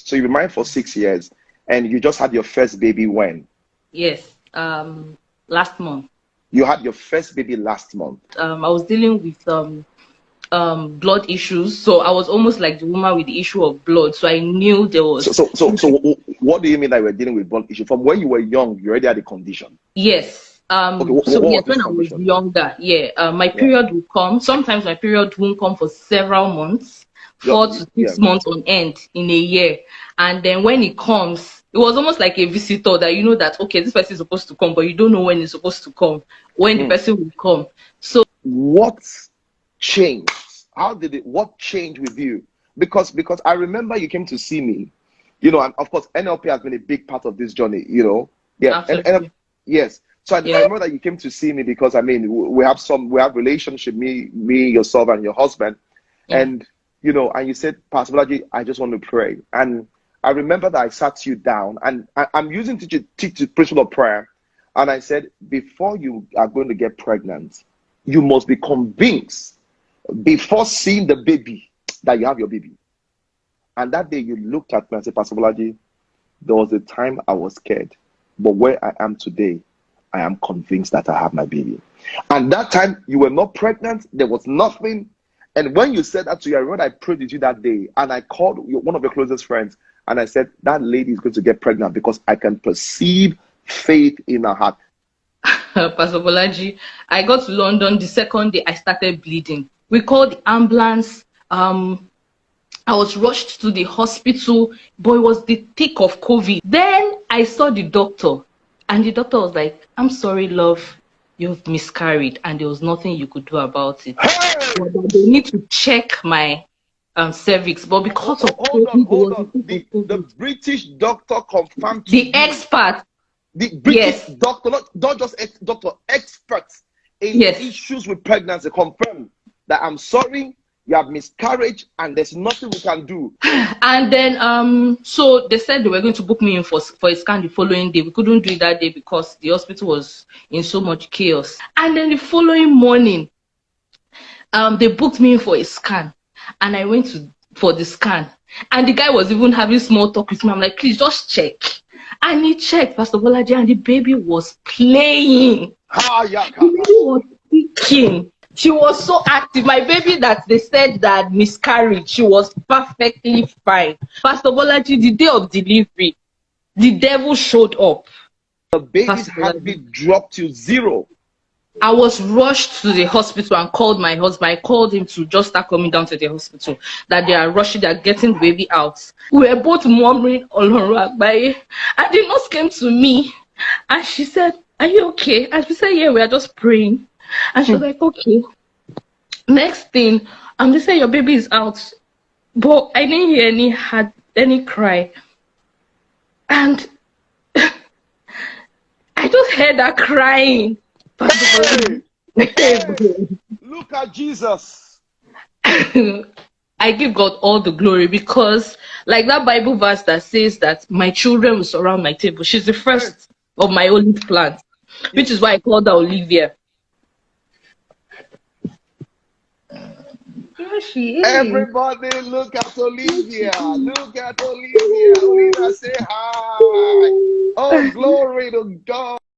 So you've been married for 6 years, and you just had your first baby when? Yes, last month. You had your first baby last month. I was dealing with blood issues, so I was almost like the woman with the issue of blood. So I knew there was. So what do you mean that you were dealing with blood issue? From when you were young, you already had a condition. Yes. Okay. So What yes, was this when I was condition? younger, my period would come. Sometimes my period won't come for several months, 4 to 6 months on end in a year. And then when it comes, it was almost like a visitor that you know that okay, this person is supposed to come, but you don't know when it's supposed to come, when the person will come. So what changed? What changed with you? Because I remember you came to see me, and of course NLP has been a big part of this journey, and yes. So I remember that you came to see me because we have relationship, me, yourself, and your husband, and and you said, Pastor Bolaji, I just want to pray. And I remember that I sat you down, and I'm using teach the principle of prayer, and I said, before you are going to get pregnant, you must be convinced before seeing the baby that you have your baby. And that day you looked at me and said, Pastor Bolaji, there was a time I was scared, but where I am today, I am convinced that I have my baby. And that time you were not pregnant, there was nothing. And when you said that to you, I remember I prayed with you that day, and I called one of your closest friends, and I said, that lady is going to get pregnant because I can perceive faith in her heart. Pastor Bolaji, I got to London the second day I started bleeding. We called the ambulance. I was rushed to the hospital, but it was the thick of COVID. Then I saw the doctor, and the doctor was like, I'm sorry, love, you've miscarried, and there was nothing you could do about it. Hey! They need to check my cervix, but because of COVID, hold on. The British doctor confirmed to the you. expert. The British doctor, not just doctor, experts in issues with pregnancy, confirmed that I'm sorry, you have miscarriage, and there's nothing we can do. And then so they said they were going to book me in for a scan the following day. We couldn't do it that day because the hospital was in so much chaos. And then the following morning, they booked me in for a scan, and I went for the scan, and the guy was even having small talk with me. I'm like, please just check. And he checked, Pastor Bolaji, and the baby was playing. The baby was speaking. She was so active. My baby that they said that miscarried, she was perfectly fine. Pastor Bolaji, the day of delivery, the devil showed up. The baby's heartbeat dropped to 0. I was rushed to the hospital and called my husband. I called him to just start coming down to the hospital, that they are rushing, they are getting the baby out. We were both murmuring Olorun Agbaye, and the nurse came to me and she said, are you okay? And we said, yeah, we are just praying. And she was like, okay. Next thing, they say your baby is out, but I didn't hear any cry. And I just heard her crying. Hey! Look at Jesus. I give God all the glory, because like that Bible verse that says that my children will surround my table. She's the first of my olive plant, which is why I called her Olivia. Here she is. Everybody look at Olivia. Look at Olivia. Olivia, say hi. Oh, glory to God.